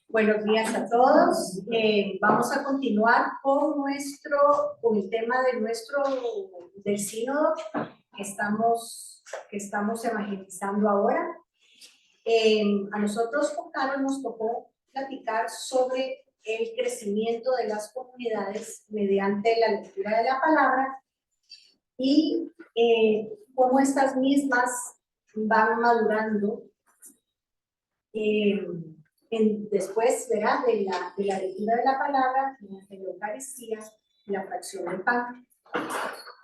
Buenos días a todos. Vamos a continuar con el tema del sínodo que estamos evangelizando ahora. A nosotros, con Carol, nos tocó platicar sobre el crecimiento de las comunidades mediante la lectura de la palabra y cómo estas mismas van madurando después, ¿verdad?, de la lectura de la palabra, de la Eucaristía, la fracción del pan.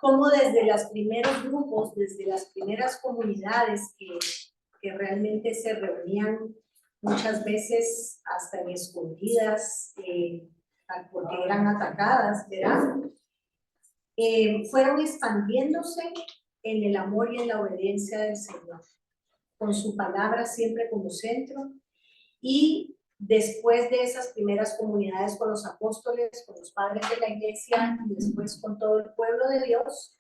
Como desde los primeros grupos, desde las primeras comunidades que realmente se reunían muchas veces hasta en escondidas, porque eran atacadas, ¿verdad?, fueron expandiéndose en el amor y en la obediencia del Señor, con su palabra siempre como centro. Y después de esas primeras comunidades con los apóstoles, con los padres de la iglesia, y después con todo el pueblo de Dios.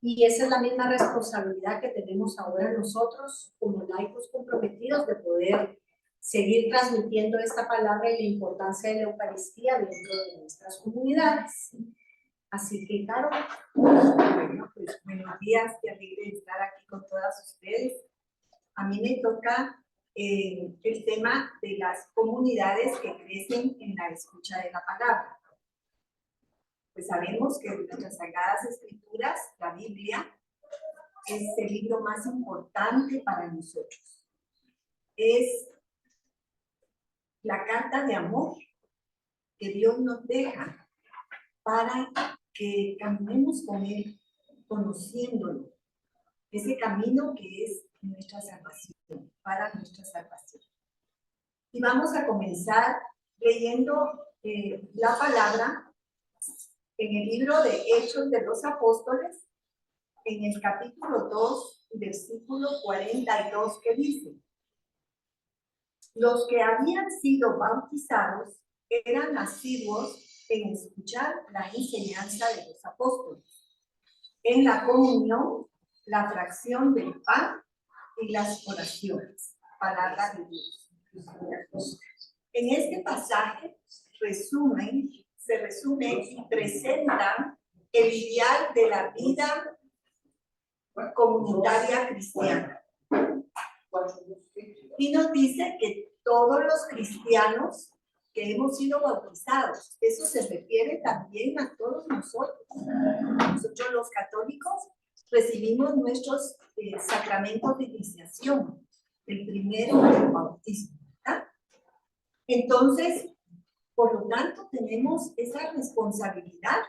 Y esa es la misma responsabilidad que tenemos ahora nosotros como laicos comprometidos, de poder seguir transmitiendo esta palabra y la importancia de la Eucaristía dentro de nuestras comunidades. Así que, Caro. Bueno, pues buenos días, qué alegre de estar aquí con todas ustedes. A mí me toca el tema de las comunidades que crecen en la escucha de la palabra. Pues sabemos que en nuestras Sagradas Escrituras, la Biblia, es el libro más importante para nosotros. Es la carta de amor que Dios nos deja para que caminemos con Él, conociéndolo. Ese camino que es nuestra salvación, para nuestra salvación. Y vamos a comenzar leyendo la palabra en el libro de Hechos de los Apóstoles, en el capítulo 2, versículo 42, que dice: los que habían sido bautizados eran asiduos en escuchar la enseñanza de los apóstoles, en la comunión, la fracción del pan y las oraciones. Palabra de Dios. En este pasaje se resume y presenta el ideal de la vida comunitaria cristiana. Y nos dice que todos los cristianos que hemos sido bautizados, eso se refiere también a todos nosotros. Nosotros los católicos recibimos nuestros sacramentos de iniciación, el primero el bautismo, ¿verdad? Entonces, por lo tanto, tenemos esa responsabilidad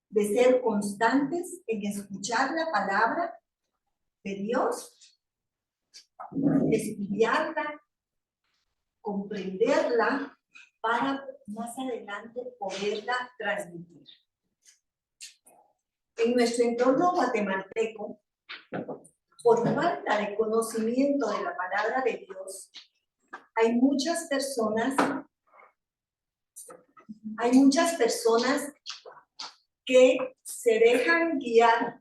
de ser constantes en escuchar la palabra de Dios, estudiarla, comprenderla, para más adelante poderla transmitir. En nuestro entorno guatemalteco, por falta de conocimiento de la palabra de Dios, hay muchas personas que se dejan guiar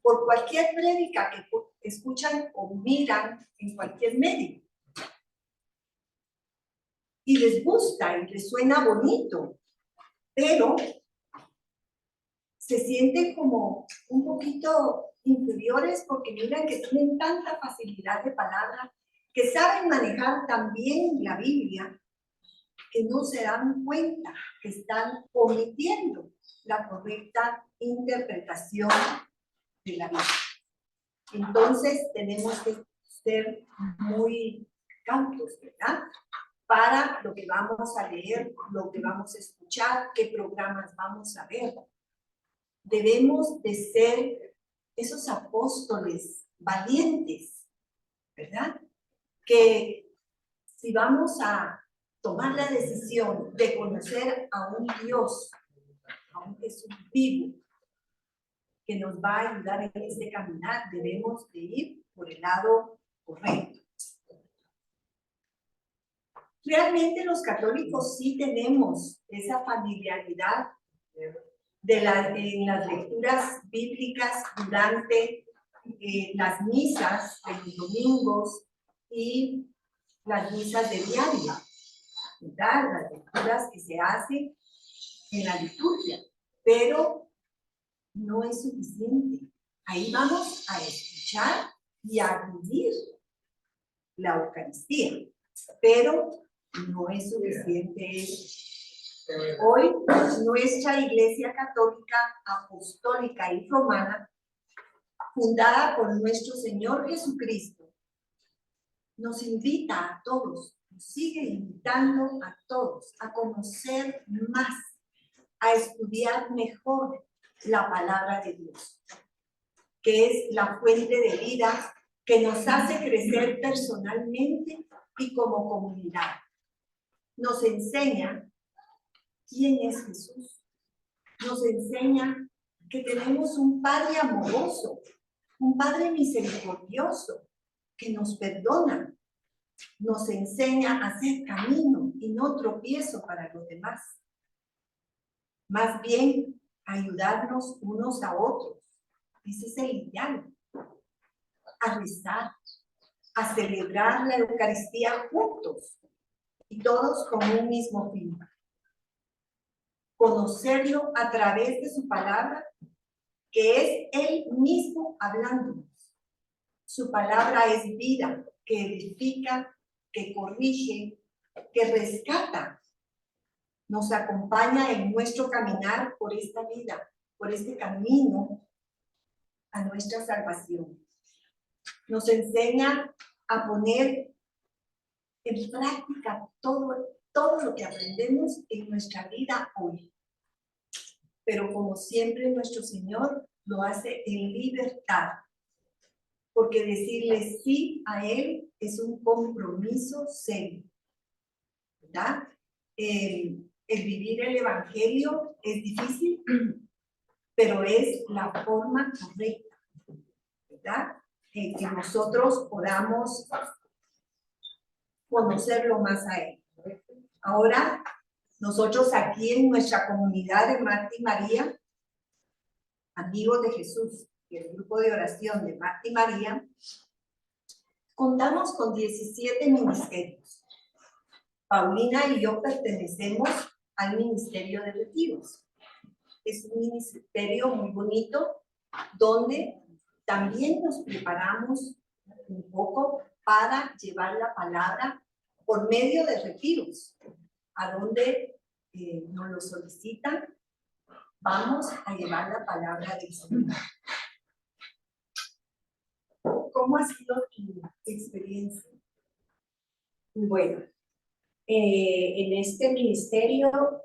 por cualquier prédica que escuchan o miran en cualquier medio. Y les gusta y les suena bonito, pero se sienten como un poquito inferiores porque miran que tienen tanta facilidad de palabra, que saben manejar también la Biblia, que no se dan cuenta que están omitiendo la correcta interpretación de la Biblia. Entonces tenemos que ser muy cautos, ¿verdad?, para lo que vamos a leer, lo que vamos a escuchar, qué programas vamos a ver. Debemos de ser esos apóstoles valientes, ¿verdad?, que si vamos a tomar la decisión de conocer a un Dios, a un Jesús vivo, que nos va a ayudar en este caminar, debemos de ir por el lado correcto. Realmente los católicos sí tenemos esa familiaridad en las lecturas bíblicas durante las misas de los domingos y las misas de diario, ¿verdad? Las lecturas que se hacen en la liturgia, pero no es suficiente. Ahí vamos a escuchar y a vivir la Eucaristía, pero no es suficiente eso. Hoy nuestra Iglesia Católica, Apostólica y Romana, fundada por nuestro Señor Jesucristo, nos invita a todos, nos sigue invitando a todos a conocer más, a estudiar mejor la palabra de Dios, que es la fuente de vida que nos hace crecer personalmente y como comunidad. Nos enseña quién es Jesús. Nos enseña que tenemos un Padre amoroso, un Padre misericordioso, que nos perdona. Nos enseña a hacer camino y no tropiezo para los demás. Más bien, ayudarnos unos a otros. Ese es el ideal. A rezar, a celebrar la Eucaristía juntos y todos con un mismo fin. Conocerlo a través de su palabra, que es Él mismo hablándonos. Su palabra es vida, que edifica, que corrige, que rescata. Nos acompaña en nuestro caminar por esta vida, por este camino a nuestra salvación. Nos enseña a poner en práctica todo lo que aprendemos en nuestra vida hoy. Pero como siempre nuestro Señor lo hace en libertad, porque decirle sí a Él es un compromiso serio, ¿verdad? El vivir el Evangelio es difícil, pero es la forma correcta, ¿verdad? Que nosotros podamos conocerlo más a Él. Ahora, nosotros aquí en nuestra comunidad de Marta y María, amigos de Jesús, y el grupo de oración de Marta y María, contamos con 17 ministerios. Paulina y yo pertenecemos al Ministerio de Retiros. Es un ministerio muy bonito donde también nos preparamos un poco para llevar la palabra por medio de retiros, a donde nos lo solicitan, vamos a llevar la palabra del Señor. ¿Cómo ha sido tu experiencia? Bueno, en este ministerio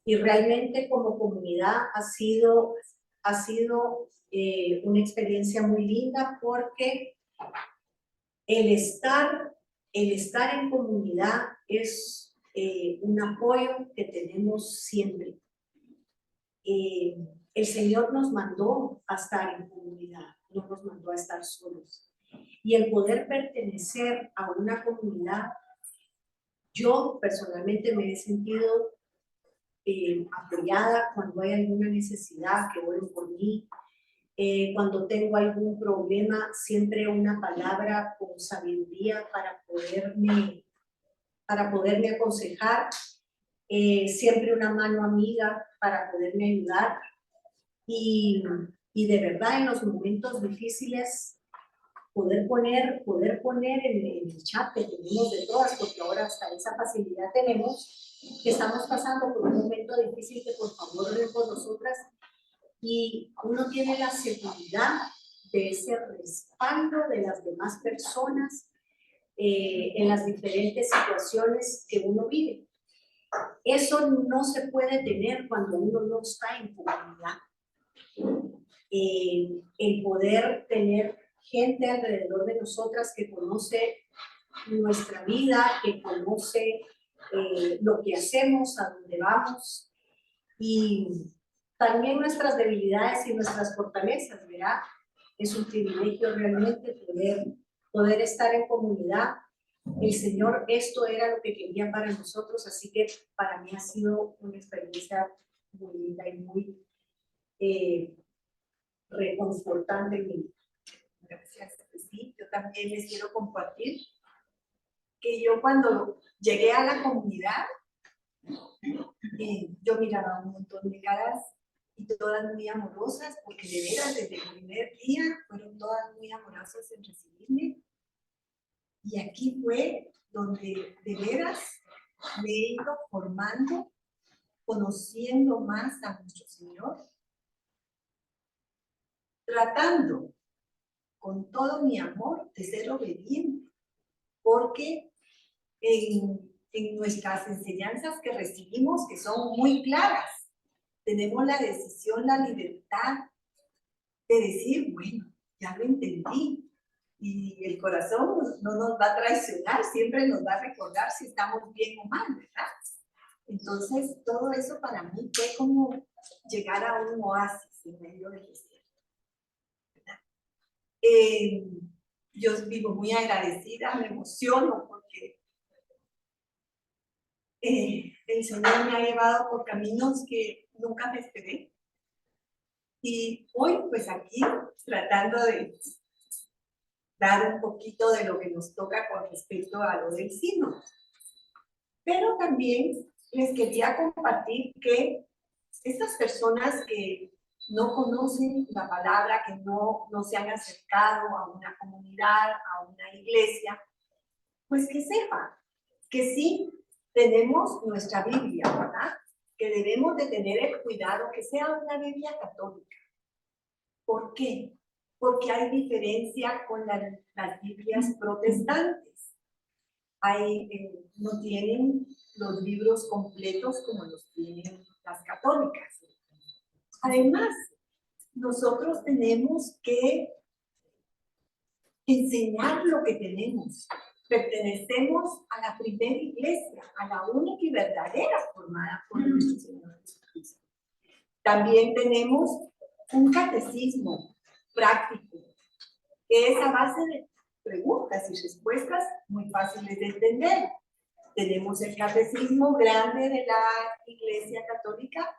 y realmente como comunidad ha sido una experiencia muy linda, porque el estar en comunidad es un apoyo que tenemos siempre. El Señor nos mandó a estar en comunidad, no nos mandó a estar solos. Y el poder pertenecer a una comunidad, yo personalmente me he sentido apoyada cuando hay alguna necesidad, que oren por mí. Cuando tengo algún problema, siempre una palabra con sabiduría para poderme aconsejar, siempre una mano amiga para poderme ayudar, y de verdad en los momentos difíciles poder poner en el chat que tenemos de todas, porque ahora hasta esa facilidad tenemos, que estamos pasando por un momento difícil, que por favor oren por nosotras, y uno tiene la seguridad de ese respaldo de las demás personas en las diferentes situaciones que uno vive. Eso no se puede tener cuando uno no está en comunidad. El poder tener gente alrededor de nosotras que conoce nuestra vida, que conoce lo que hacemos, a dónde vamos, y también nuestras debilidades y nuestras fortalezas, ¿verdad? Es un privilegio realmente poder estar en comunidad. El Señor, esto era lo que quería para nosotros, así que para mí ha sido una experiencia muy linda y muy reconfortante en mi vida. Gracias. Sí, yo también les quiero compartir que yo cuando llegué a la comunidad, yo miraba un montón de caras y todas muy amorosas, porque de veras desde el primer día fueron todas muy amorosas en recibirme. Y aquí fue donde de veras me he ido formando, conociendo más a nuestro Señor, tratando con todo mi amor de ser obediente, porque en nuestras enseñanzas que recibimos, que son muy claras, tenemos la decisión, la libertad de decir, bueno, ya lo entendí, y el corazón no nos va a traicionar, siempre nos va a recordar si estamos bien o mal, ¿verdad? Entonces, todo eso para mí fue como llegar a un oasis en medio del desierto, ¿verdad? Yo vivo muy agradecida, me emociono porque el Señor me ha llevado por caminos que nunca me esperé. Y hoy, pues aquí, tratando de dar un poquito de lo que nos toca con respecto a lo del sínodo. Pero también les quería compartir que estas personas que no conocen la palabra, que no se han acercado a una comunidad, a una iglesia, pues que sepan que sí tenemos nuestra Biblia, ¿verdad? Que debemos de tener el cuidado que sea una Biblia católica. ¿Por qué? Porque hay diferencia con las Biblias protestantes. No tienen los libros completos como los tienen las católicas. Además, nosotros tenemos que enseñar lo que tenemos. Pertenecemos a la primera iglesia, a la única y verdadera formada por nuestro Señor Jesucristo. También tenemos un catecismo práctico, que es a base de preguntas y respuestas muy fáciles de entender. Tenemos el catecismo grande de la Iglesia Católica,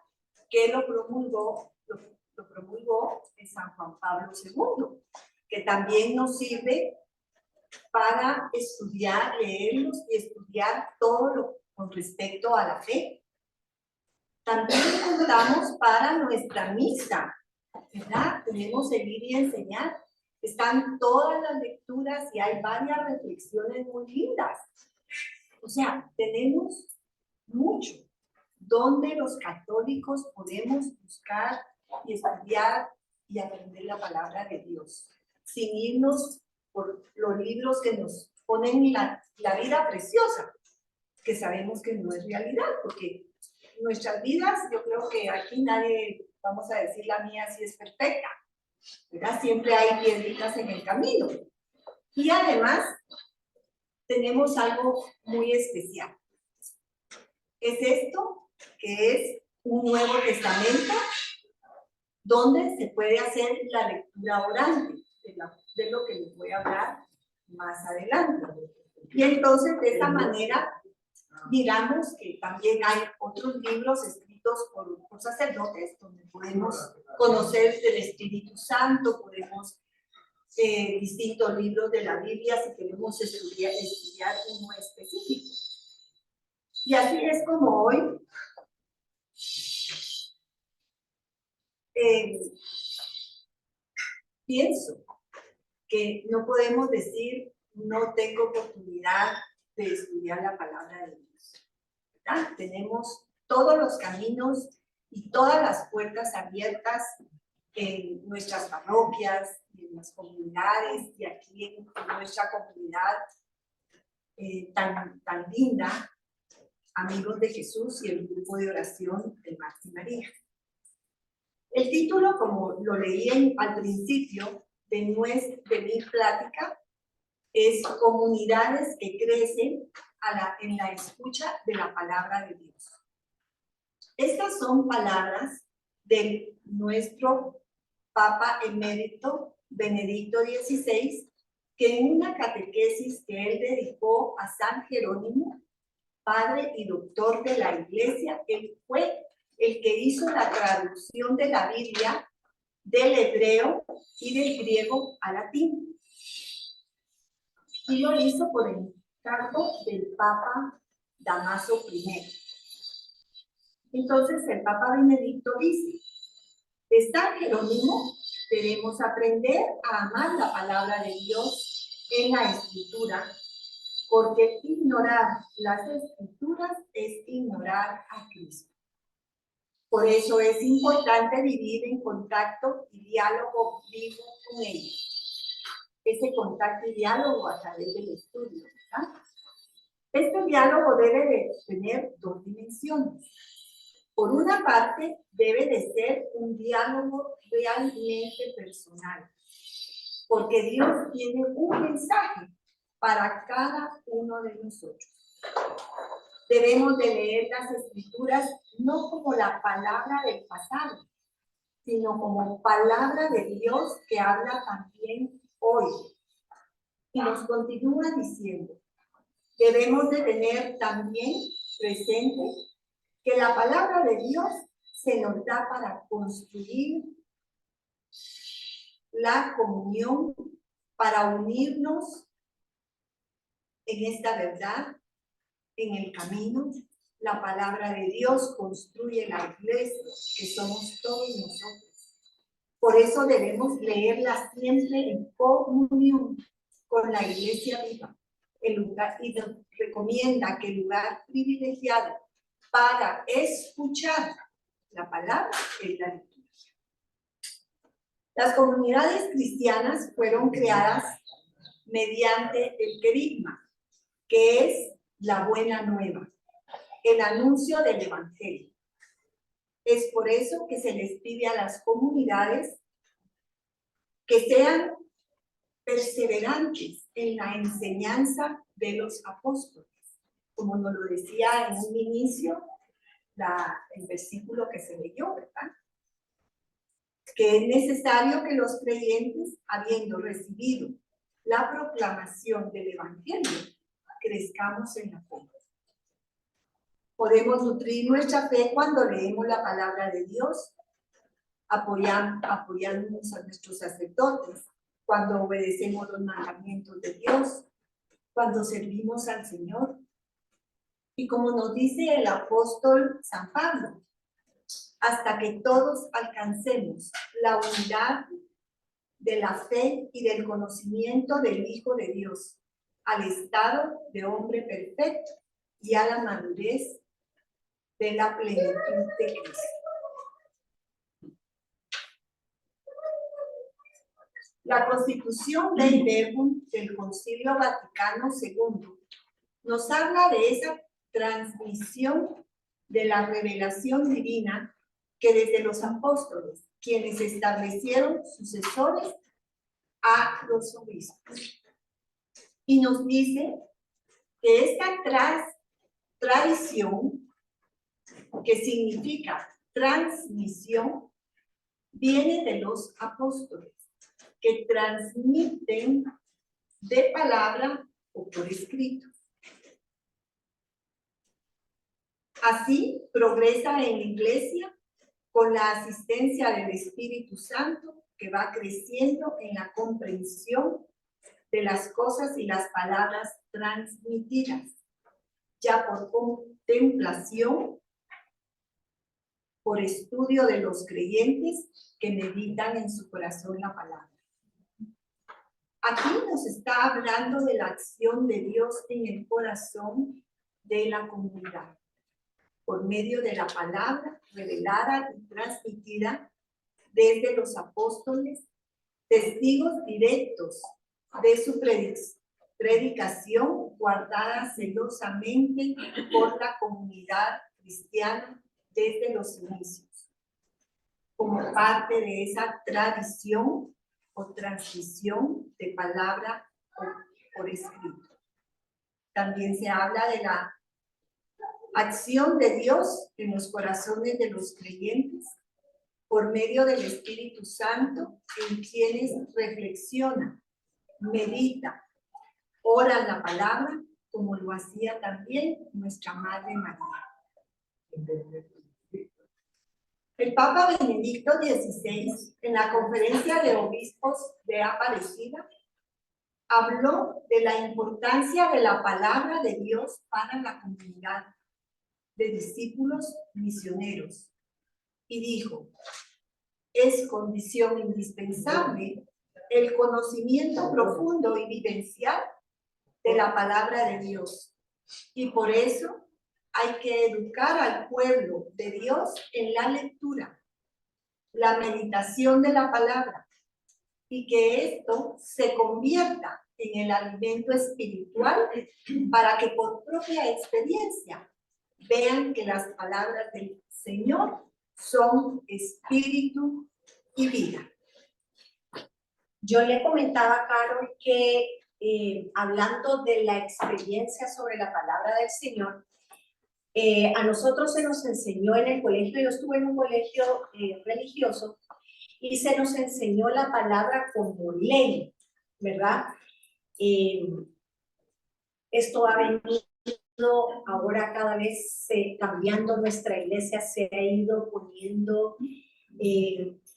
que lo promulgó en San Juan Pablo II, que también nos sirve para estudiar, leerlos y estudiar todo lo con respecto a la fe. También contamos para nuestra misa, ¿verdad? Tenemos Seguir y Enseñar. Están todas las lecturas y hay varias reflexiones muy lindas. O sea, tenemos mucho donde los católicos podemos buscar y estudiar y aprender la palabra de Dios, sin irnos por los libros que nos ponen la vida preciosa, que sabemos que no es realidad, porque nuestras vidas, yo creo que aquí nadie, vamos a decir la mía, sí es perfecta, ¿verdad? Siempre hay piedritas en el camino. Y además, tenemos algo muy especial. Es esto, que es un Nuevo Testamento, donde se puede hacer la lectura oral de lo que les voy a hablar más adelante. Y entonces, de esta manera, digamos que también hay otros libros escritos por sacerdotes, donde podemos conocer del Espíritu Santo, podemos distintos libros de la Biblia si queremos estudiar uno específico. Y así es como hoy pienso que no podemos decir no tengo oportunidad de estudiar la palabra de Dios, ¿verdad? Tenemos todos los caminos y todas las puertas abiertas en nuestras parroquias, en las comunidades y aquí en nuestra comunidad tan linda, Amigos de Jesús y el grupo de oración de Marta y María. El título, como lo leí al principio de mi plática, es Comunidades que crecen en la escucha de la palabra de Dios. Estas son palabras de nuestro Papa Emérito Benedicto XVI, que en una catequesis que él dedicó a San Jerónimo, padre y doctor de la Iglesia, él fue el que hizo la traducción de la Biblia del hebreo y del griego al latín. Y lo hizo por cargo del Papa Damaso I. Entonces el Papa Benedicto dice, de San Jerónimo debemos aprender a amar la palabra de Dios en la Escritura, porque ignorar las Escrituras es ignorar a Cristo. Por eso es importante vivir en contacto y diálogo vivo con ellos. Ese contacto y diálogo a través del estudio, ¿verdad? Este diálogo debe de tener dos dimensiones. Por una parte, debe de ser un diálogo realmente personal, porque Dios tiene un mensaje para cada uno de nosotros. Debemos de leer las Escrituras no como la palabra del pasado, sino como palabra de Dios que habla también hoy. Y nos continúa diciendo, debemos de tener también presente que la palabra de Dios se nos da para construir la comunión, para unirnos en esta verdad, en el camino. La palabra de Dios construye la iglesia, que somos todos nosotros. Por eso debemos leerla siempre en comunión con la iglesia viva. El lugar, y nos recomienda que el lugar privilegiado para escuchar la palabra es la liturgia. Las comunidades cristianas fueron creadas mediante el querigma, que es la buena nueva, el anuncio del evangelio. Es por eso que se les pide a las comunidades que sean perseverantes en la enseñanza de los apóstoles, como nos lo decía en un inicio el versículo que se leyó, ¿verdad? Que es necesario que los creyentes, habiendo recibido la proclamación del evangelio, crezcamos en la fe. Podemos nutrir nuestra fe cuando leemos la palabra de Dios, apoyándonos a nuestros sacerdotes, cuando obedecemos los mandamientos de Dios, cuando servimos al Señor. Y como nos dice el apóstol San Pablo, hasta que todos alcancemos la unidad de la fe y del conocimiento del Hijo de Dios, al estado de hombre perfecto y a la madurez de la plenitud de Cristo. La Constitución Dei Verbum del Concilio Vaticano II nos habla de esa transmisión de la revelación divina que desde los apóstoles, quienes establecieron sucesores a los obispos. Y nos dice que esta tradición, que significa transmisión, viene de los apóstoles, que transmiten de palabra o por escrito. Así progresa en la iglesia con la asistencia del Espíritu Santo, que va creciendo en la comprensión de las cosas y las palabras transmitidas, ya por contemplación, por estudio de los creyentes que meditan en su corazón la palabra. Aquí nos está hablando de la acción de Dios en el corazón de la comunidad, por medio de la palabra revelada y transmitida desde los apóstoles, testigos directos de su predicación guardada celosamente por la comunidad cristiana desde los inicios, como parte de esa tradición o transmisión de palabra por escrito. También se habla de la acción de Dios en los corazones de los creyentes por medio del Espíritu Santo, en quienes reflexionan, meditan, oran la palabra, como lo hacía también nuestra Madre María. El Papa Benedicto XVI, en la conferencia de obispos de Aparecida, habló de la importancia de la palabra de Dios para la comunidad de discípulos misioneros y dijo, es condición indispensable el conocimiento profundo y vivencial de la palabra de Dios. Y por eso hay que educar al pueblo de Dios en la lectura, la meditación de la palabra, y que esto se convierta en el alimento espiritual para que por propia experiencia vean que las palabras del Señor son espíritu y vida. Yo le comentaba a Carol que hablando de la experiencia sobre la palabra del Señor, a nosotros se nos enseñó en el colegio, yo estuve en un colegio religioso, y se nos enseñó la palabra como ley, ¿verdad? Esto ha venido ahora cada vez cambiando, nuestra iglesia se ha ido poniendo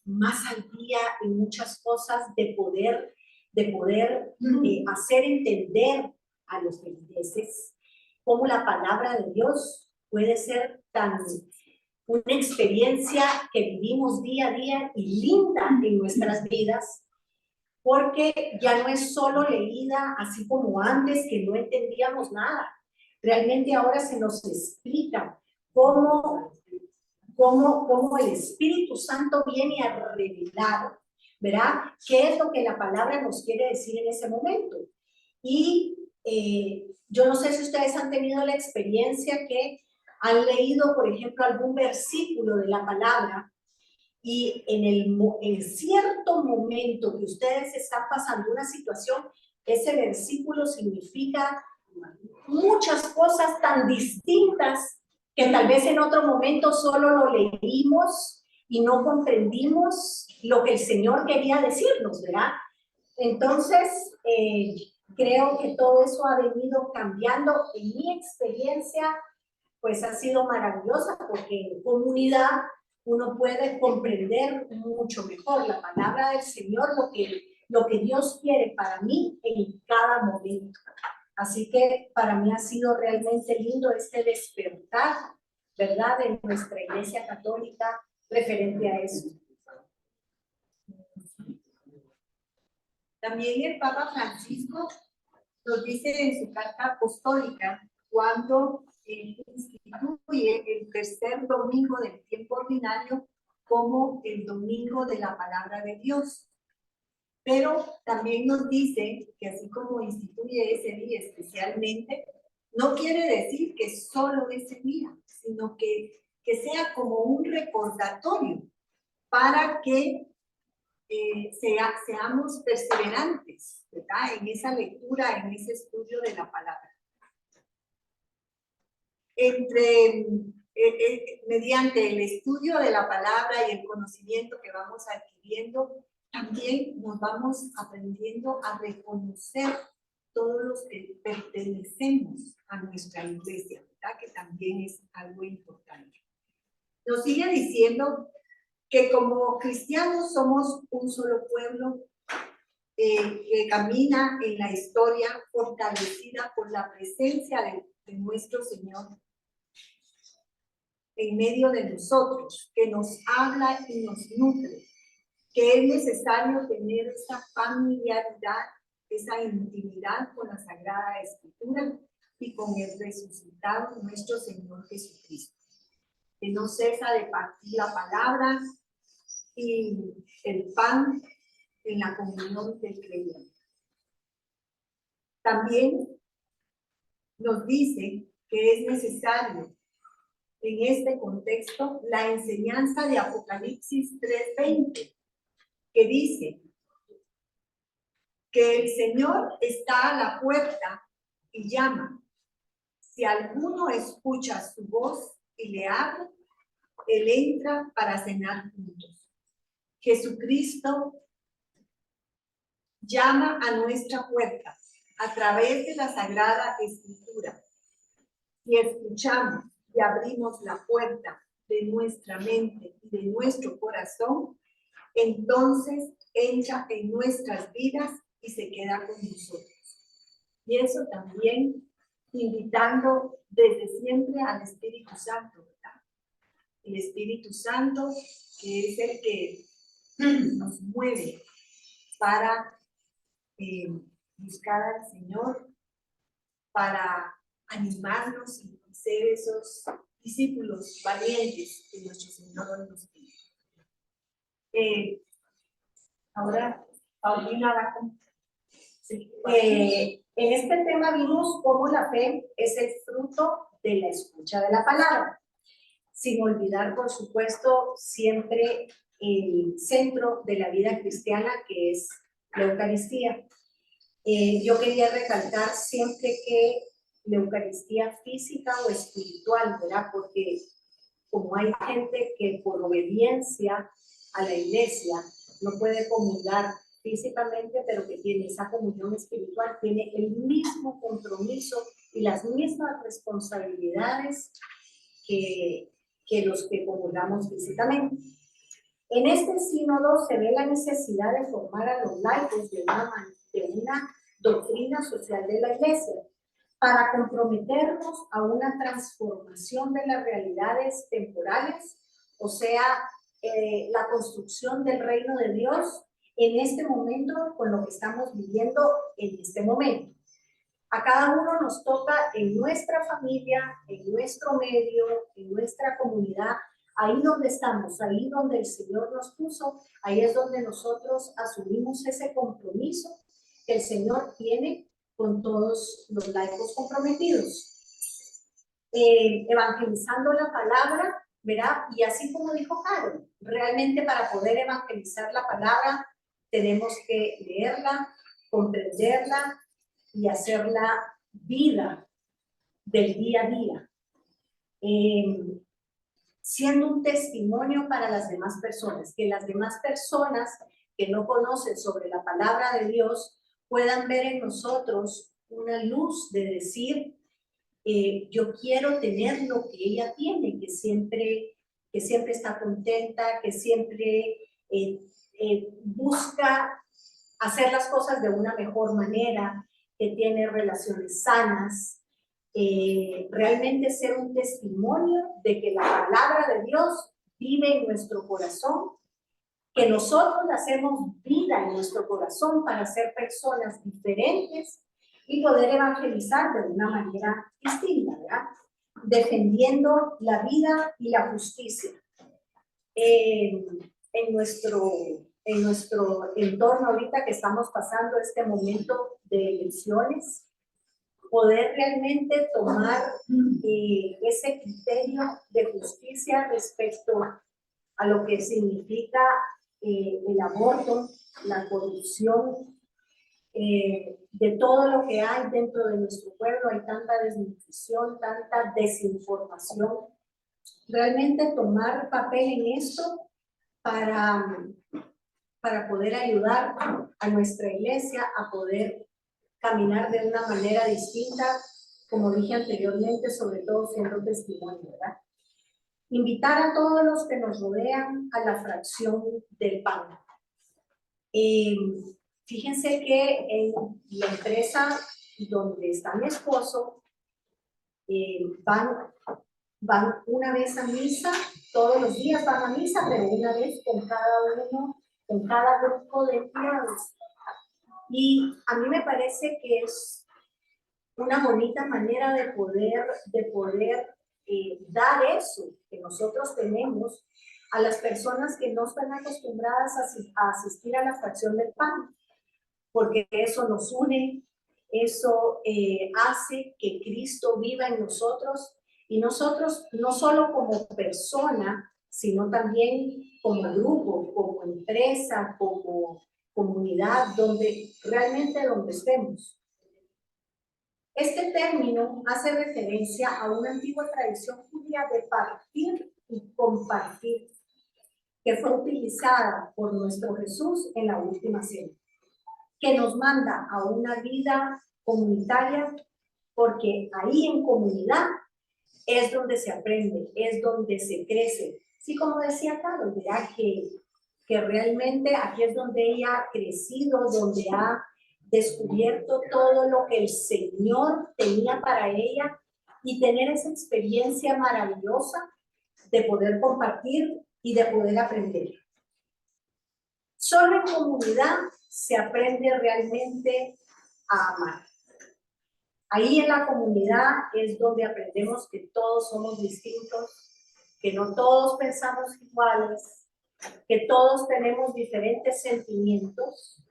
más al día en muchas cosas de poder hacer entender a los feligreses cómo la palabra de Dios puede ser una experiencia que vivimos día a día y linda en nuestras vidas, porque ya no es solo leída así como antes, que no entendíamos nada. Realmente ahora se nos explica cómo el Espíritu Santo viene a revelar, ¿verdad? ¿Qué es lo que la palabra nos quiere decir en ese momento? Y yo no sé si ustedes han tenido la experiencia que han leído, por ejemplo, algún versículo de la palabra y en cierto momento que ustedes están pasando una situación, ese versículo significa muchas cosas tan distintas que tal vez en otro momento solo lo leímos y no comprendimos lo que el Señor quería decirnos, ¿verdad? Entonces, creo que todo eso ha venido cambiando. En mi experiencia, pues ha sido maravillosa, porque en comunidad uno puede comprender mucho mejor la palabra del Señor, lo que Dios quiere para mí en cada momento. Así que para mí ha sido realmente lindo este despertar, ¿verdad?, de nuestra Iglesia Católica referente a eso. También el Papa Francisco nos dice en su carta apostólica, cuando instituye el tercer domingo del tiempo ordinario como el domingo de la palabra de Dios. Pero también nos dice que así como instituye ese día especialmente, no quiere decir que solo ese día, sino que sea como un recordatorio para que seamos perseverantes, ¿verdad?, en esa lectura, en ese estudio de la palabra. Mediante el estudio de la palabra y el conocimiento que vamos adquiriendo, también nos vamos aprendiendo a reconocer todos los que pertenecemos a nuestra iglesia, ¿verdad?, que también es algo importante. Nos sigue diciendo que como cristianos somos un solo pueblo que camina en la historia fortalecida por la presencia de nuestro Señor en medio de nosotros, que nos habla y nos nutre, que es necesario tener esa familiaridad, esa intimidad con la Sagrada Escritura y con el resucitado nuestro Señor Jesucristo, que no cesa de partir la palabra y el pan en la comunión del creyente. También nos dice que es necesario en este contexto la enseñanza de Apocalipsis 3:20, que dice que el Señor está a la puerta y llama. Si alguno escucha su voz y le abre, Él entra para cenar juntos. Jesucristo llama a nuestra puerta a través de la Sagrada Escritura. Si escuchamos y abrimos la puerta de nuestra mente y de nuestro corazón, entonces entra en nuestras vidas y se queda con nosotros. Pienso también invitando desde siempre al Espíritu Santo, ¿verdad? El Espíritu Santo, que es el que nos mueve para buscar al Señor, para animarnos y ser esos discípulos valientes que nuestro Señor hoy nos pide. Ahora, Paulina va con... Sí. En este tema vimos cómo la fe es el fruto de la escucha de la palabra, sin olvidar, por supuesto, siempre el centro de la vida cristiana, que es la Eucaristía. Yo quería recalcar siempre que la Eucaristía física o espiritual, ¿verdad? Porque como hay gente que por obediencia a la iglesia no puede comulgar físicamente, pero que tiene esa comunión espiritual, tiene el mismo compromiso y las mismas responsabilidades que los que comulgamos físicamente. En este sínodo se ve la necesidad de formar a los laicos de una doctrina social de la iglesia, para comprometernos a una transformación de las realidades temporales, o sea, la construcción del reino de Dios en este momento con lo que estamos viviendo en este momento. A cada uno nos toca en nuestra familia, en nuestro medio, en nuestra comunidad, ahí donde estamos, ahí donde el Señor nos puso, ahí es donde nosotros asumimos ese compromiso que el Señor tiene con todos los laicos comprometidos. Evangelizando la palabra, ¿verdad? Y así como dijo Caro, realmente para poder evangelizar la palabra tenemos que leerla, comprenderla y hacerla vida del día a día. Siendo un testimonio para las demás personas, que las demás personas que no conocen sobre la palabra de Dios puedan ver en nosotros una luz de decir, yo quiero tener lo que ella tiene, que siempre está contenta, que siempre busca hacer las cosas de una mejor manera, que tiene relaciones sanas, realmente ser un testimonio de que la palabra de Dios vive en nuestro corazón, que nosotros hacemos vida en nuestro corazón para ser personas diferentes y poder evangelizar de una manera distinta, ¿verdad? Defendiendo la vida y la justicia. En nuestro entorno ahorita que estamos pasando este momento de elecciones, poder realmente tomar ese criterio de justicia respecto a lo que significa el aborto, la corrupción, de todo lo que hay dentro de nuestro pueblo. Hay tanta desnutrición, tanta desinformación. Realmente tomar papel en esto para poder ayudar a nuestra iglesia a poder caminar de una manera distinta, como dije anteriormente, sobre todo siendo testimonio, ¿verdad? Invitar a todos los que nos rodean a la fracción del pan. Fíjense que en la empresa donde está mi esposo, van una vez a misa, todos los días van a misa, pero una vez con cada grupo de empleados. Y a mí me parece que es una bonita manera de poder dar eso que nosotros tenemos a las personas que no están acostumbradas a asistir a la fracción del pan, porque eso nos une, eso hace que Cristo viva en nosotros, y nosotros no solo como persona, sino también como grupo, como empresa, como comunidad, donde estemos. Este término hace referencia a una antigua tradición judía de partir y compartir, que fue utilizada por nuestro Jesús en la última cena, que nos manda a una vida comunitaria, porque ahí en comunidad es donde se aprende, es donde se crece. Sí, como decía Carol, ¿verdad? Que realmente aquí es donde ella ha crecido, donde ha descubierto todo lo que el Señor tenía para ella y tener esa experiencia maravillosa de poder compartir y de poder aprender. Solo en comunidad se aprende realmente a amar. Ahí en la comunidad es donde aprendemos que todos somos distintos, que no todos pensamos iguales, que todos tenemos diferentes sentimientos,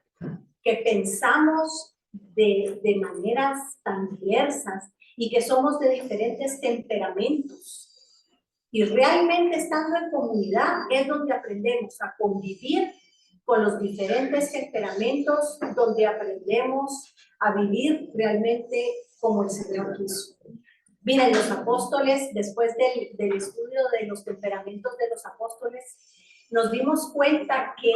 que pensamos de maneras tan diversas y que somos de diferentes temperamentos. Y realmente estando en comunidad es donde aprendemos a convivir con los diferentes temperamentos, donde aprendemos a vivir realmente como el Señor quiso. Miren, los apóstoles, después del estudio de los temperamentos de los apóstoles, nos dimos cuenta que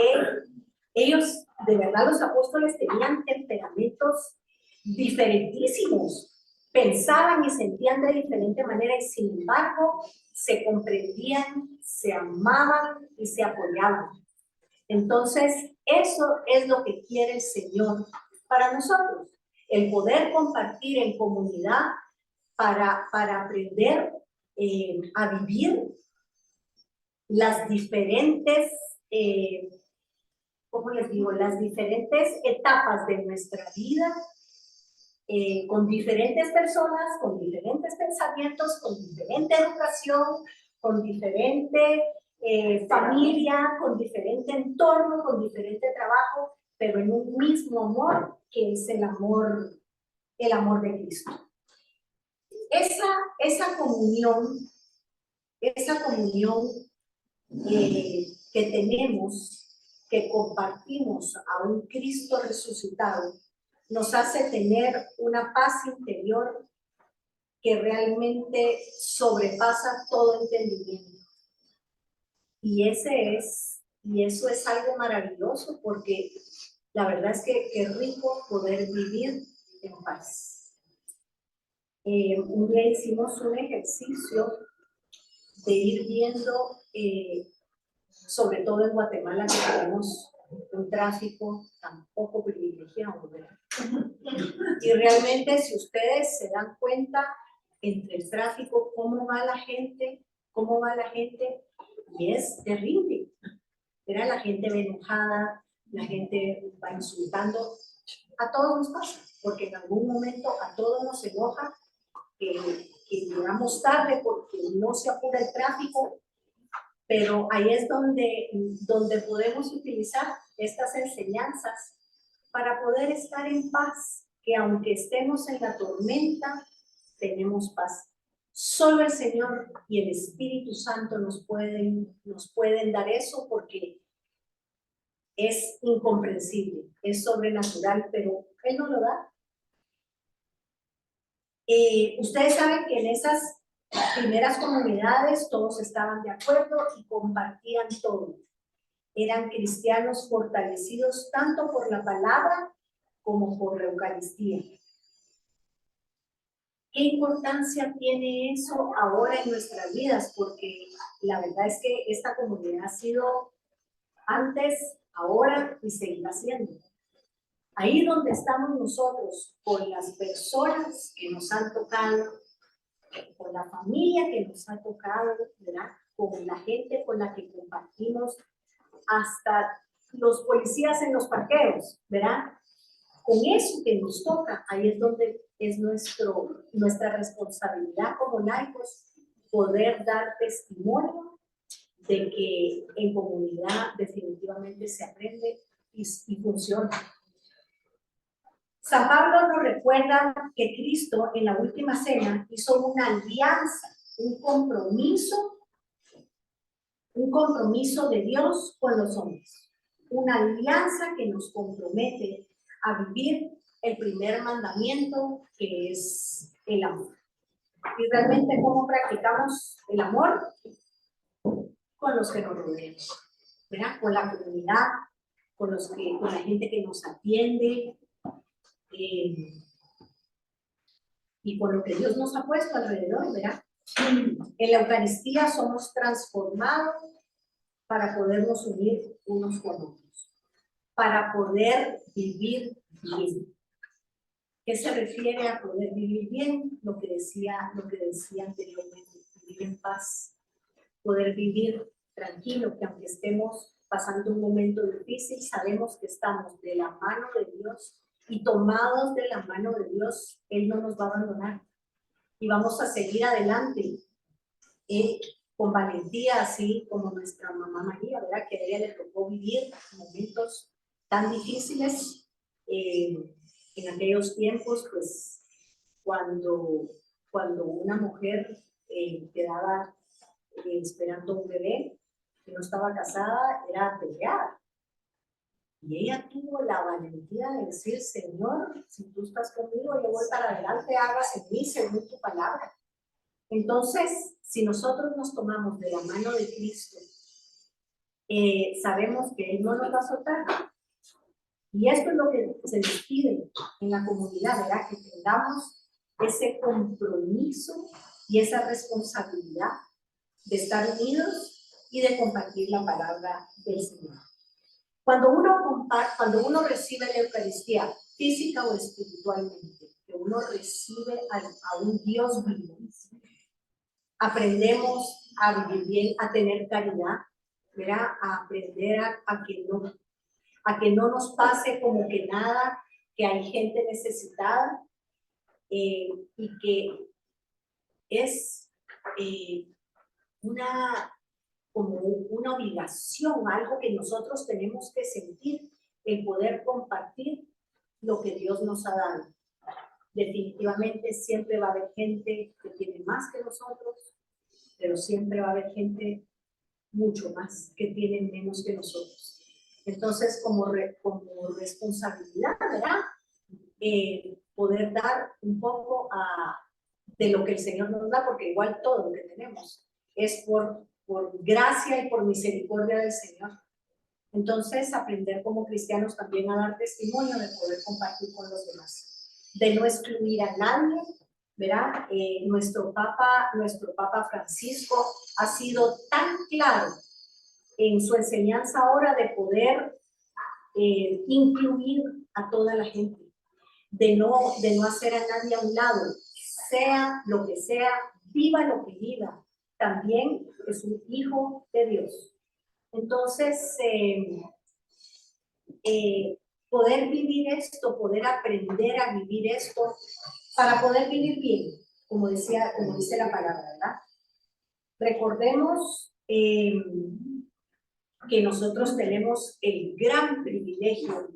ellos, de verdad, los apóstoles tenían temperamentos diferentísimos. Pensaban y sentían de diferente manera y sin embargo se comprendían, se amaban y se apoyaban. Entonces, eso es lo que quiere el Señor para nosotros, el poder compartir en comunidad para aprender a vivir las diferentes, ¿cómo les digo? Las diferentes etapas de nuestra vida, con diferentes personas, con diferentes pensamientos, con diferente educación, con diferente familia, con diferente entorno, con diferente trabajo, pero en un mismo amor que es el amor de Cristo. Esa comunión que tenemos, que compartimos a un Cristo resucitado, nos hace tener una paz interior que realmente sobrepasa todo entendimiento. Y eso es algo maravilloso porque la verdad es que es rico poder vivir en paz. Un día hicimos un ejercicio de ir viendo, sobre todo en Guatemala, que tenemos un tráfico tan poco privilegiado, ¿verdad? Y realmente, si ustedes se dan cuenta, entre el tráfico, cómo va la gente, y es terrible. Era la gente va enojada, la gente va insultando. A todos nos pasa, porque en algún momento a todos nos enoja que llegamos tarde porque no se apura el tráfico, pero ahí es donde podemos utilizar estas enseñanzas para poder estar en paz, que aunque estemos en la tormenta, tenemos paz. Solo el Señor y el Espíritu Santo nos pueden dar eso porque es incomprensible, es sobrenatural, pero Él no lo da. Ustedes saben que en esas primeras comunidades todos estaban de acuerdo y compartían todo. Eran cristianos fortalecidos tanto por la palabra como por la Eucaristía. ¿Qué importancia tiene eso ahora en nuestras vidas? Porque la verdad es que esta comunidad ha sido antes, ahora y seguirá siendo. Ahí donde estamos nosotros, con las personas que nos han tocado, con la familia que nos ha tocado, ¿verdad? Con la gente con la que compartimos, hasta los policías en los parqueos, ¿verdad? Con eso que nos toca, ahí es donde es nuestra responsabilidad como laicos poder dar testimonio de que en comunidad definitivamente se aprende y funciona. San Pablo nos recuerda que Cristo en la última cena hizo una alianza, un compromiso de Dios con los hombres. Una alianza que nos compromete a vivir el primer mandamiento, que es el amor. Y realmente, ¿cómo practicamos el amor? Con los que nos rodean, ¿verdad? Con la comunidad, con la gente que nos atiende, y con lo que Dios nos ha puesto alrededor, ¿verdad? En la Eucaristía somos transformados para podernos unir unos con otros, para poder vivir bien. ¿Qué se refiere a poder vivir bien? Lo que decía anteriormente, vivir en paz, poder vivir tranquilo, que aunque estemos pasando un momento difícil, sabemos que estamos de la mano de Dios y tomados de la mano de Dios, Él no nos va a abandonar y vamos a seguir adelante con valentía, así como nuestra mamá María, ¿verdad? Que a ella le tocó vivir momentos tan difíciles en aquellos tiempos, pues cuando una mujer quedaba esperando un bebé que no estaba casada, era pelear. Y ella tuvo la valentía de decir, Señor, si tú estás conmigo, yo voy para adelante, hagas en mí según tu palabra. Entonces, si nosotros nos tomamos de la mano de Cristo, sabemos que Él no nos va a soltar. Y esto es lo que se nos pide en la comunidad, ¿verdad? Que tengamos ese compromiso y esa responsabilidad de estar unidos y de compartir la palabra del Señor. Cuando uno recibe la Eucaristía, física o espiritualmente, que uno recibe a un Dios vivo, aprendemos a vivir bien, a tener caridad, ¿verdad? A aprender a que no nos pase como que nada, que hay gente necesitada y que es como una obligación, algo que nosotros tenemos que sentir, el poder compartir lo que Dios nos ha dado. Definitivamente siempre va a haber gente que tiene más que nosotros, pero siempre va a haber gente mucho más que tiene menos que nosotros. Entonces, como responsabilidad, ¿verdad? Poder dar un poco de lo que el Señor nos da, porque igual todo lo que tenemos es por gracia y por misericordia del Señor. Entonces, aprender como cristianos también a dar testimonio de poder compartir con los demás, de no excluir a nadie, ¿verdad? Nuestro Papa Francisco ha sido tan claro en su enseñanza ahora de poder incluir a toda la gente, de no hacer a nadie a un lado, sea lo que sea, viva lo que viva, también es un hijo de Dios. Entonces, poder vivir esto, poder aprender a vivir esto, para poder vivir bien, como dice la palabra, ¿verdad? Recordemos que nosotros tenemos el gran privilegio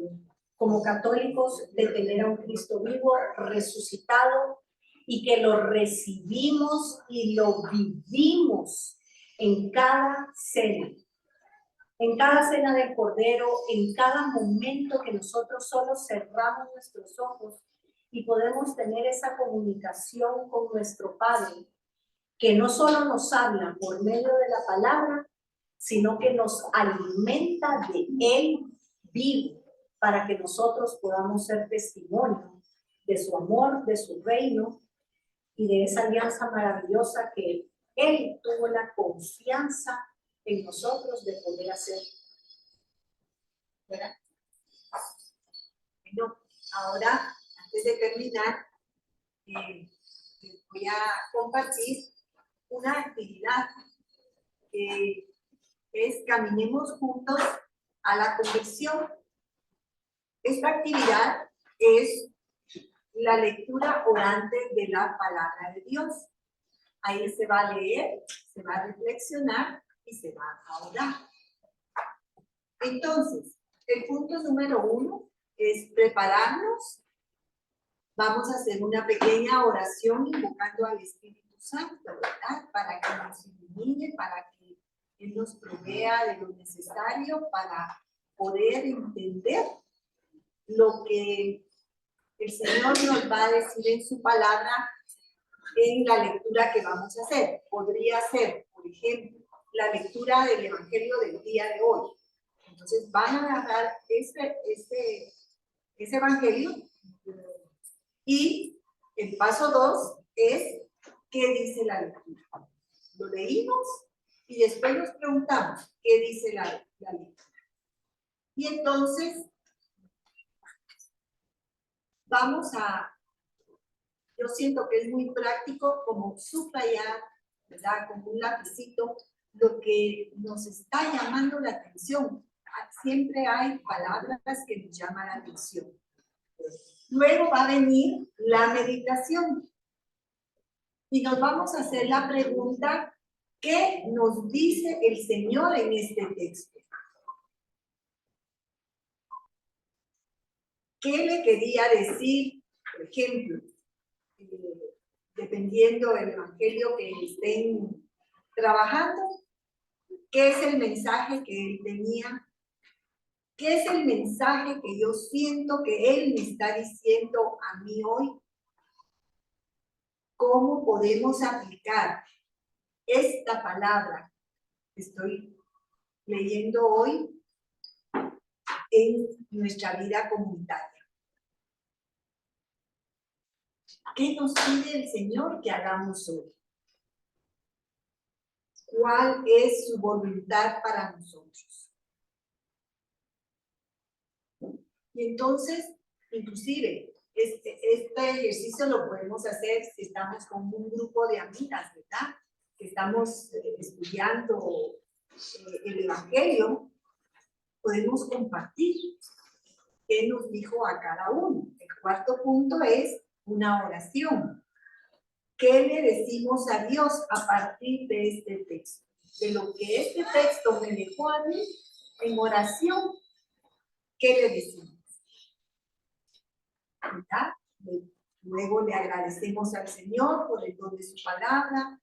como católicos de tener a un Cristo vivo, resucitado, y que lo recibimos y lo vivimos en cada cena. En cada cena del Cordero, en cada momento que nosotros solo cerramos nuestros ojos y podemos tener esa comunicación con nuestro Padre, que no solo nos habla por medio de la palabra, sino que nos alimenta de Él vivo, para que nosotros podamos ser testimonio de su amor, de su reino y de esa alianza maravillosa que Él tuvo la confianza en nosotros de poder hacer. ¿Verdad? Bueno, ahora, antes de terminar, voy a compartir una actividad que es Caminemos Juntos a la Conversión. Esta actividad es la lectura orante de la palabra de Dios. Ahí se va a leer, se va a reflexionar y se va a orar. Entonces, el punto número 1 es prepararnos. Vamos a hacer una pequeña oración invocando al Espíritu Santo, ¿verdad? Para que nos ilumine, para que Él nos provea de lo necesario para poder entender lo que el Señor nos va a decir en su palabra en la lectura que vamos a hacer. Podría ser, por ejemplo, la lectura del Evangelio del día de hoy. Entonces van a agarrar ese Evangelio y el paso 2 es ¿qué dice la lectura? Lo leímos y después nos preguntamos ¿qué dice la lectura? Y entonces vamos a, yo siento que es muy práctico como subrayar, ¿verdad? Con un lapicito, lo que nos está llamando la atención. Siempre hay palabras que nos llaman la atención. Luego va a venir la meditación. Y nos vamos a hacer la pregunta, ¿qué nos dice el Señor en este texto? ¿Qué le quería decir, por ejemplo, dependiendo del evangelio que estén trabajando? ¿Qué es el mensaje que él tenía? ¿Qué es el mensaje que yo siento que él me está diciendo a mí hoy? ¿Cómo podemos aplicar esta palabra que estoy leyendo hoy en nuestra vida comunitaria? ¿Qué nos pide el Señor que hagamos hoy? ¿Cuál es su voluntad para nosotros? Y entonces, inclusive, este ejercicio lo podemos hacer si estamos con un grupo de amigas, ¿verdad? Que estamos estudiando el Evangelio, podemos compartir qué nos dijo a cada uno. El cuarto punto es una oración. ¿Qué le decimos a Dios a partir de este texto? De lo que este texto me dejó a mí en oración, ¿qué le decimos? ¿Verdad? Luego le agradecemos al Señor por el don de su palabra,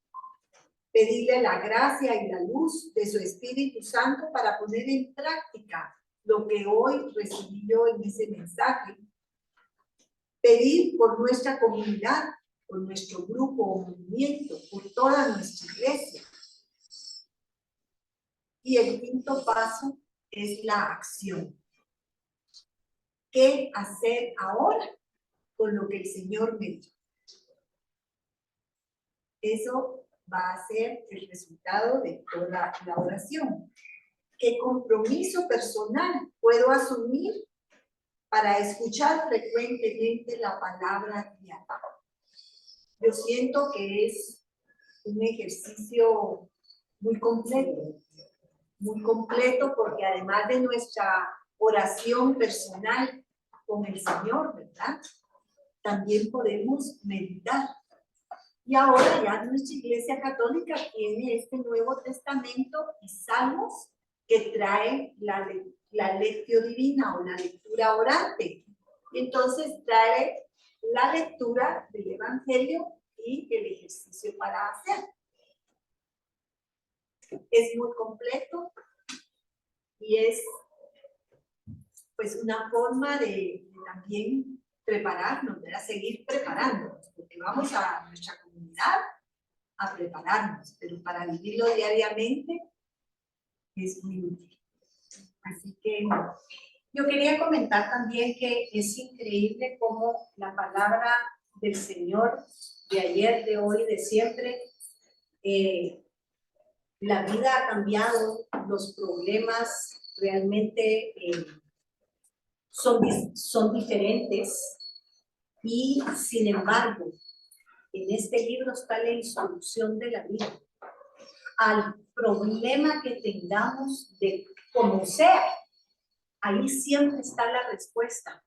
pedirle la gracia y la luz de su Espíritu Santo para poner en práctica lo que hoy recibí yo en ese mensaje, pedir por nuestra comunidad, por nuestro grupo o movimiento, por toda nuestra iglesia. Y el quinto paso es la acción. ¿Qué hacer ahora con lo que el Señor me dio? Eso va a ser el resultado de toda la oración. ¿Qué compromiso personal puedo asumir para escuchar frecuentemente la palabra diaria? Yo siento que es un ejercicio muy completo porque además de nuestra oración personal con el Señor, ¿verdad? También podemos meditar. Y ahora ya nuestra Iglesia Católica tiene este Nuevo Testamento y Salmos que trae la lectio divina o la lectura orante. Y entonces trae la lectura del Evangelio y el ejercicio para hacer. Es muy completo y es pues una forma de también prepararnos, de seguir preparándonos, porque vamos a nuestra comunidad a prepararnos, pero para vivirlo diariamente es muy útil. Así que yo quería comentar también que es increíble cómo la palabra del Señor de ayer, de hoy, de siempre, la vida ha cambiado, los problemas realmente son diferentes y sin embargo, en este libro está la instrucción de la vida. Al problema que tengamos, de como sea, ahí siempre está la respuesta.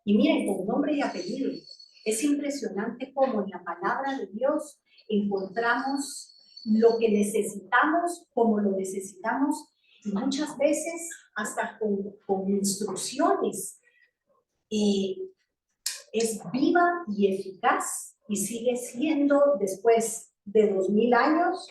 Y miren, con nombre y apellido, es impresionante cómo en la palabra de Dios encontramos lo que necesitamos, como lo necesitamos, y muchas veces hasta con instrucciones. Es viva y eficaz y sigue siendo después de 2000 años,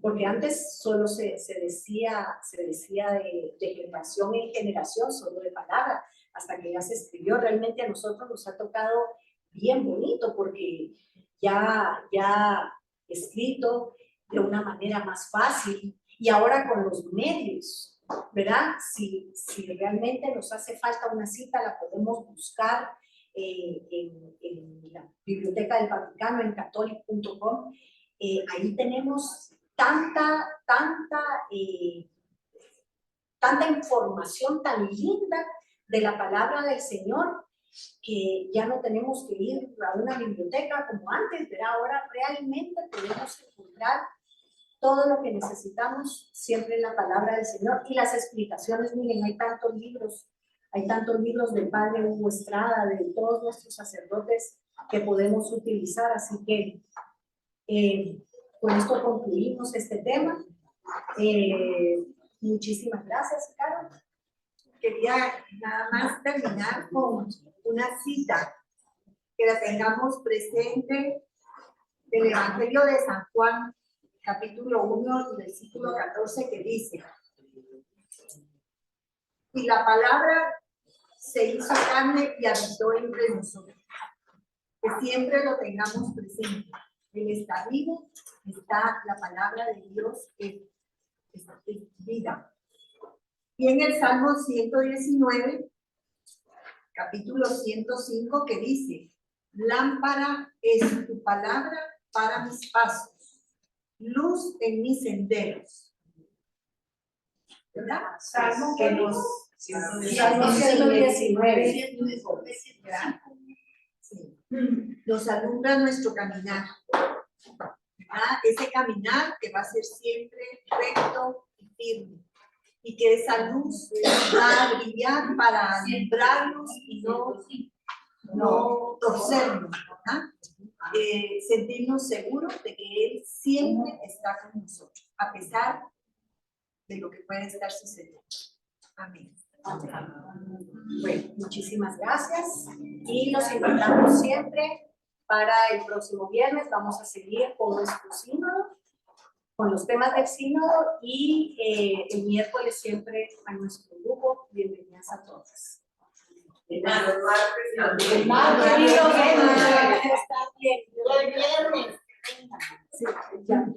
porque antes solo se decía de generación en generación, solo de palabra, hasta que ya se escribió. Realmente a nosotros nos ha tocado bien bonito, porque ya escrito de una manera más fácil, y ahora con los medios, ¿verdad? Si realmente nos hace falta una cita, la podemos buscar en la Biblioteca del Vaticano, en catholic.com. Ahí tenemos tanta información tan linda de la palabra del Señor, que ya no tenemos que ir a una biblioteca como antes, pero ahora realmente podemos encontrar todo lo que necesitamos siempre en la palabra del Señor. Y las explicaciones, miren, hay tantos libros del Padre Hugo Estrada, de todos nuestros sacerdotes que podemos utilizar, así que con esto concluimos este tema. Muchísimas gracias, Carol. Quería nada más terminar con una cita que la tengamos presente del Evangelio de San Juan, capítulo 1, versículo 14, que dice: y la palabra se hizo carne y habitó entre nosotros. Que siempre lo tengamos presente. Él está vivo, está la palabra de Dios, que es vida. Y en el Salmo 119, capítulo 105, que dice: lámpara es tu palabra para mis pasos, luz en mis senderos. ¿Verdad? Salmo que nos... Salmo 119. Sí. Nos alumbra nuestro caminar. ¿Verdad? Ese caminar que va a ser siempre recto y firme. Y que esa luz va a brillar para alumbrarnos y no torcernos, ¿verdad? Sentirnos seguros de que Él siempre está con nosotros, a pesar de lo que puede estar sucediendo. Amén. Bueno, muchísimas gracias y los invitamos siempre para el próximo viernes. Vamos a seguir con nuestro sínodo, con los temas del sínodo, y el miércoles siempre a nuestro grupo. Bienvenidas a todas. El martes. Sí, ya.